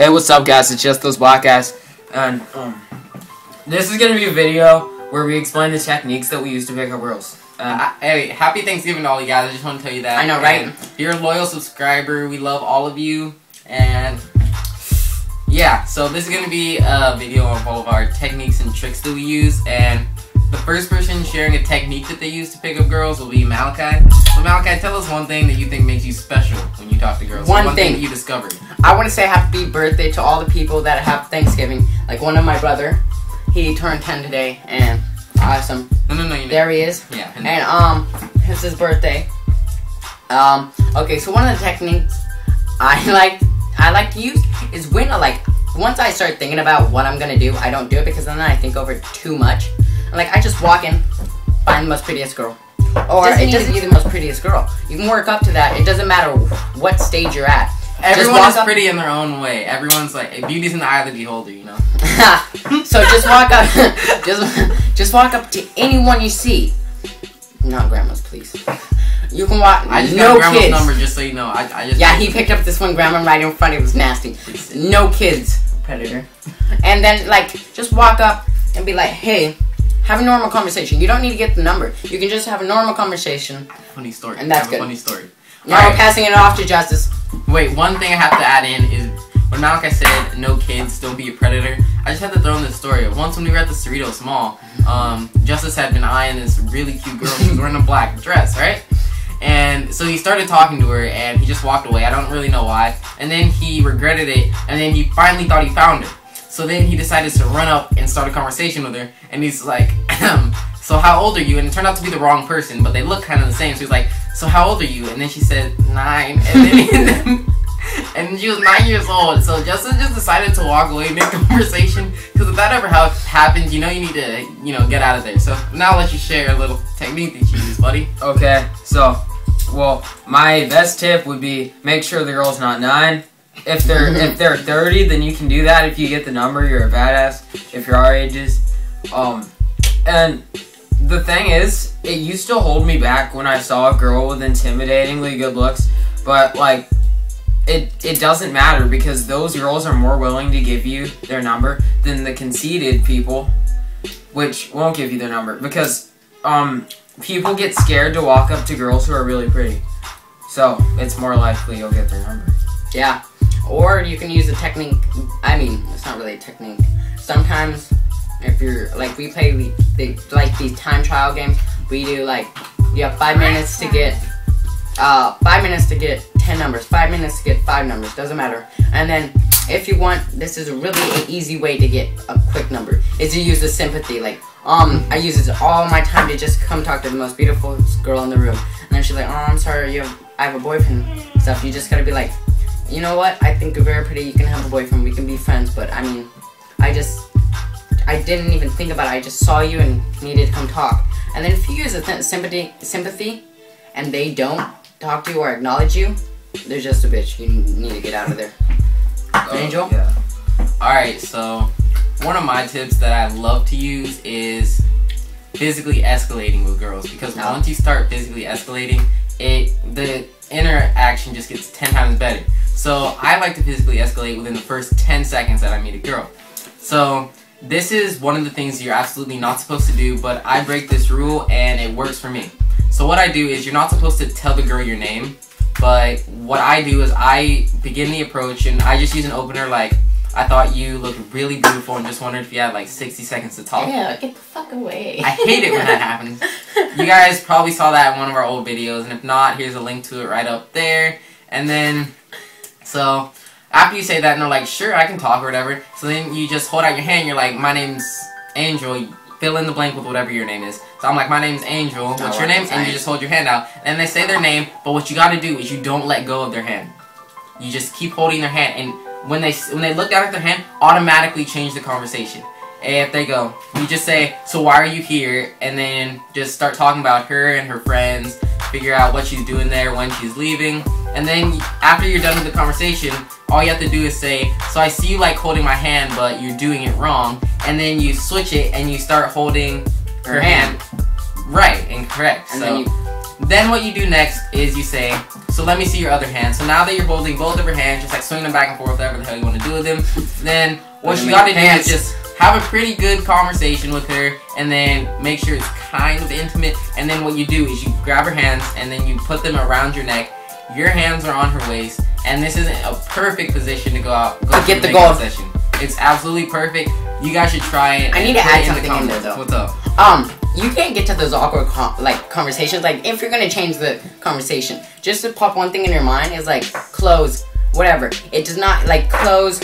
Hey, what's up, guys? It's just those black guys, and this is gonna be a video where we explain the techniques that we use to pick up girls. Hey, happy Thanksgiving to all you guys. I just want to tell you that. I know, right? And if you're a loyal subscriber, we love all of you. And yeah, so this is gonna be a video of all of our techniques and tricks that we use. And the first person sharing a technique that they use to pick up girls will be Malachi. So Malachi, tell us one thing that you think makes you special when you talk to girls. One thing that you discovered. I want to say happy birthday to all the people that have Thanksgiving. Like one of my brother, he turned 10 today, and awesome. No, there he is. Yeah. And it's his birthday. Okay, so one of the techniques I like to use is when once I start thinking about what I'm gonna do, I don't do it because then I think over it too much. And I just walk in, find the most prettiest girl. Or it doesn't be the most prettiest girl. You can work up to that. It doesn't matter what stage you're at. Everyone is pretty in their own way. Everyone's like, beauty's in the eye of the beholder, you know? So just walk up, just walk up to anyone you see. Not grandma's, please. You can walk. I just no got grandma's kids. number, just so you know. Yeah, he picked up this one grandma right in front. It was nasty. No kids, predator. And then just walk up and be like, hey. Have a normal conversation. You don't need to get the number. You can just have a normal conversation. Funny story. And that's good. Funny story. Now we're passing it off to Justice. Wait, one thing I have to add in is when Malachi said no kids, don't be a predator. I just have to throw in this story. Once when we were at the Cerritos Mall, Justice had been eyeing this really cute girl. She was wearing a black dress, right? And so he started talking to her, and he just walked away. I don't really know why. And then he regretted it, and then he finally thought he found her. So then he decided to run up and start a conversation with her, and he's like, so how old are you? And it turned out to be the wrong person, but they look kind of the same. So he's like, so how old are you? And then she said 9, and she was 9 years old. So Justin just decided to walk away and make conversation, because if that ever happens, you need to, get out of there. So now I'll let you share a little technique that you use, buddy. Okay, so, my best tip would be make sure the girl's not 9. If they're 30, then you can do that. If you get the number, you're a badass. If you're our ages, and the thing is, it used to hold me back when I saw a girl with intimidatingly good looks, but it doesn't matter because those girls are more willing to give you their number than the conceited people, which won't give you their number because people get scared to walk up to girls who are really pretty, so it's more likely you'll get their number. Yeah. Or you can use a technique. I mean, it's not really a technique. Sometimes, if you're we play these time trial games. We do you have 5 minutes to get 5 minutes to get 10 numbers, 5 minutes to get 5 numbers. Doesn't matter. And then if you want, this is really an easy way to get a quick number. Is to use the sympathy. I use it all my time to just come talk to the most beautiful girl in the room. And then she's like, oh, I'm sorry, I have a boyfriend. Stuff. You just gotta be like, you know what? I think you're very pretty. You can have a boyfriend. We can be friends. But I mean, I didn't even think about it. I just saw you and needed to come talk. And then if you use a sympathy, and they don't talk to you or acknowledge you, they're just a bitch. You need to get out of there. Angel? Yeah. Alright, so one of my tips that I love to use is physically escalating with girls. Because once you start physically escalating, the interaction just gets 10 times better. So I like to physically escalate within the first 10 seconds that I meet a girl. So this is one of the things you're absolutely not supposed to do, but I break this rule and it works for me. So what I do is you're not supposed to tell the girl your name, but what I do is I begin the approach and I just use an opener like, I thought you looked really beautiful and just wondered if you had 60 seconds to talk. Yeah, get the fuck away. I hate it when that happens. You guys probably saw that in one of our old videos, and if not, here's a link to it right up there. And then, so, after you say that, and they're like, sure, I can talk or whatever, so then you just hold out your hand, you're like, my name's Angel, you fill in the blank with whatever your name is. So I'm like, my name's Angel, what's your name? And you just hold your hand out, and they say their name, but what you gotta do is you don't let go of their hand. You just keep holding their hand, and when they look down at their hand, automatically change the conversation. And if they go, you just say, so why are you here? And then just start talking about her and her friends, figure out what she's doing there, when she's leaving. And then after you're done with the conversation, all you have to do is say, so I see you holding my hand, but you're doing it wrong. And then you switch it and you start holding her hand right and correct. And so then what you do next is you say, So let me see your other hand. So now that you're holding both of her hands, just like swing them back and forth, whatever the hell you want to do with them, then what you gotta do is just have a pretty good conversation with her, and then make sure it's kind of intimate. And then what you do is you grab her hands, and then you put them around your neck. Your hands are on her waist, and this is a perfect position to go get the makeout goal. session. It's absolutely perfect. You guys should try it. I need to add something in there though. What's up? You can't get to those awkward conversations. Like, if you're gonna change the conversation, just to pop one thing in your mind is like clothes, whatever. It does not like clothes.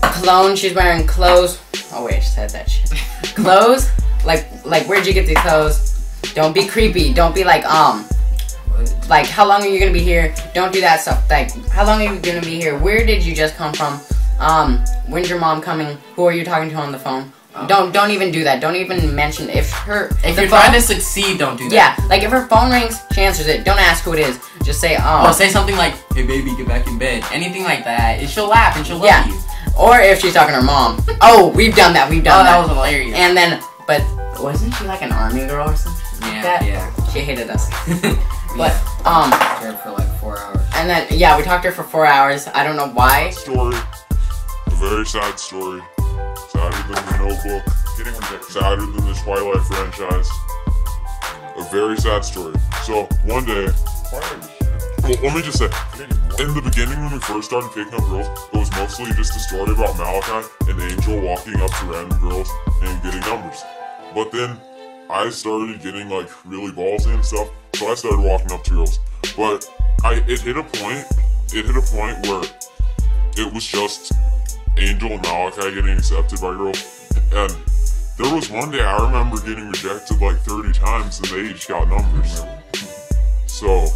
Cologne. She's wearing clothes. Oh wait, I just said that shit. Clothes. Like where'd you get these clothes? Don't be creepy. Don't be like how long are you gonna be here? Don't do that stuff. Like, how long are you gonna be here? Where did you just come from? When's your mom coming? Who are you talking to on the phone? Don't even do that. Don't even mention if you're trying to succeed, don't do that. Yeah, like if her phone rings, she answers it. Don't ask who it is. Just say say something like, "Hey baby, get back in bed." Anything like that. And she'll laugh and she'll love you. Or if she's talking to her mom. Oh, we've done that. We've done that. That was hilarious. And then, but wasn't she like an army girl or something? Yeah. She hated us. But for like 4 hours. And then we talked to her for 4 hours. I don't know why. Story. A very sad story. Sadder than the Notebook. Sadder than the Twilight franchise. A very sad story. So one day, well, let me just say, in the beginning when we first started picking up girls, it was mostly just a story about Malachi and Angel walking up to random girls and getting numbers. But then I started getting like really ballsy and stuff, so I started walking up to girls. But it hit a point where it was just Angel and Malachi getting accepted by girls. And there was one day I remember getting rejected like 30 times and they each got numbers. So,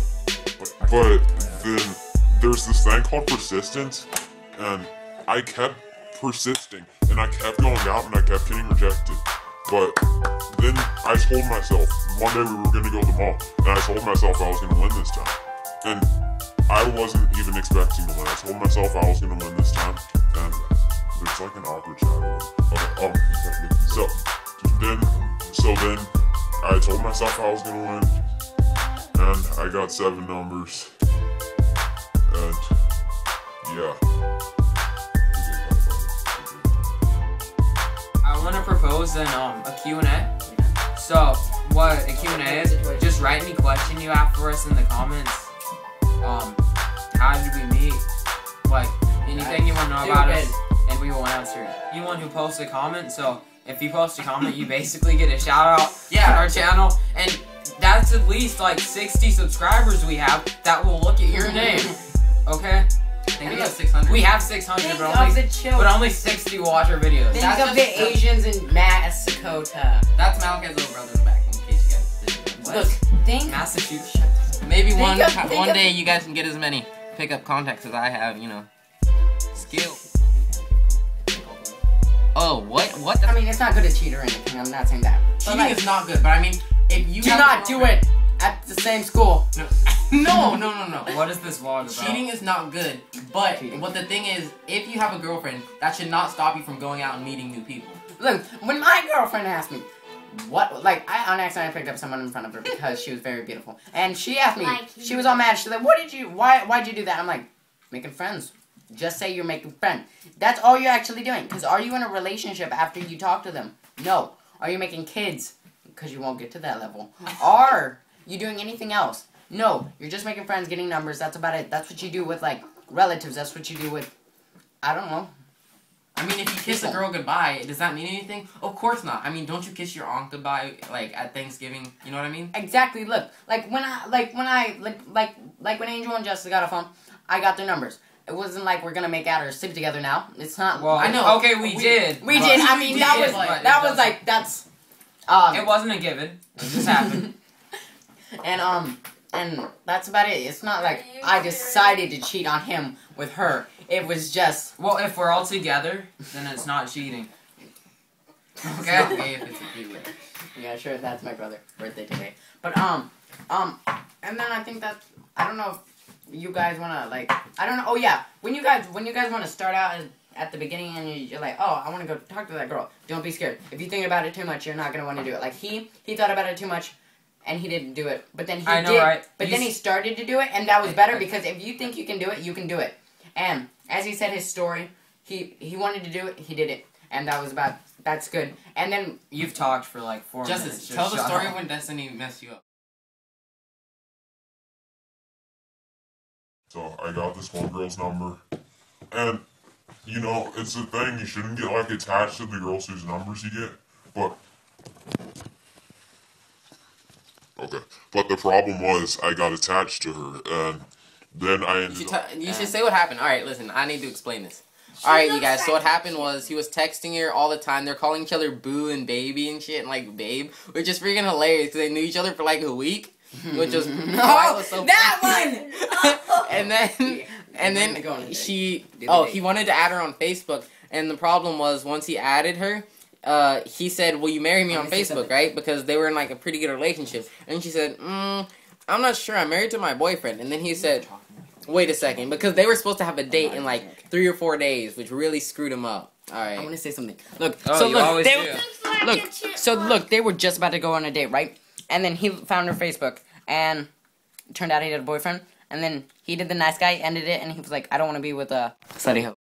but then there's this thing called persistence, and I kept persisting, and I kept going out and I kept getting rejected. But then I told myself, one day we were going to go to the mall, and I told myself I was going to win this time. And I wasn't even expecting to win. I told myself I was going to win this time, and there's like an awkward shadow. So then I told myself I was going to win, and I got 7 numbers. And yeah. I want to propose a Q&A. So, what a Q&A is, just write any question you have for us in the comments. How did we meet? Like, anything you want to know about us, and we will answer. Anyone who posts a comment, so if you post a comment, you basically get a shout out on our channel, and that's at least like 60 subscribers we have that will look at your name. Okay? I think we have 600. We have 600, but only 60 watch our videos. Think of the Asians in Massachusetts. That's Malachi's little brother in the back, in case you guys didn't know. Look, think Massachusetts. Maybe one day you guys can get as many pickup contacts as I have, you know. Skill. Oh, what? I mean, it's not good to cheat or anything. I'm not saying that. Cheating is not good, but I mean, if you do not do it at the same school. No. What is this vlog about? Cheating is not good, but what the thing is, if you have a girlfriend, that should not stop you from going out and meeting new people. Look, when my girlfriend asked me, I on accident picked up someone in front of her because she was very beautiful. And she asked me, she was all mad, she's like, why'd you do that? I'm like, making friends. Just say you're making friends. That's all you're actually doing. Because are you in a relationship after you talk to them? No. Are you making kids? Because you won't get to that level. Are you doing anything else? No. You're just making friends, getting numbers. That's about it. That's what you do with, like, relatives. That's what you do with, I don't know. I mean, if you kiss a girl goodbye, does that mean anything? Of course not. I mean, don't you kiss your aunt goodbye, like, at Thanksgiving? You know what I mean? Exactly. Look, when Angel and Jessica got a phone, I got their numbers. It wasn't like we're gonna make out or sleep together now. It's not. Well, I know. Okay, we did. We did. I mean, that was like that's. It wasn't a given. It just happened. And that's about it. It's not like I decided to cheat on him with her. It was just. Well, if we're all together, then it's not cheating. Okay. Okay, if it's a three-way. Yeah, sure. That's my brother's birthday today. But and then I think that I don't know if you guys wanna like I don't know. Oh yeah, when you guys wanna start out at the beginning and you're like, oh, I wanna go talk to that girl. Don't be scared. If you think about it too much, you're not gonna want to do it. Like he thought about it too much. and he didn't do it. But then he I know, did. right? But then he started to do it, and that was better because if you think you can do it, you can do it. And as he said his story, he wanted to do it, he did it, and that's good. And then You've talked for like 4 minutes. Justice, Just tell the shut story up. when Destiny messed you up. So I got this one girl's number, and you know, it's a thing, you shouldn't get like attached to the girls whose numbers you get, but okay. But the problem was I got attached to her, and then I ended up. You should say what happened. All right, listen, I need to explain this. All right, you guys. So what happened was he was texting her all the time. They're calling each other boo and baby and shit, and like babe, which is freaking hilarious because they knew each other for like a week, which was so that one. and then he wanted to add her on Facebook, and the problem was once he added her, he said, "Will you marry me on Facebook?" Right? Because they were in like a pretty good relationship, and she said, "I'm not sure. I'm married to my boyfriend." And then he said, "Wait a second," because they were supposed to have a date in like 3 or 4 days, which really screwed him up. All right, I want to say something. Look, Oh, so you look, always do. they were just about to go on a date, right? And then he found her Facebook, and it turned out he had a boyfriend. And then he did the nice guy, ended it, and he was like, "I don't want to be with a slutty hoe."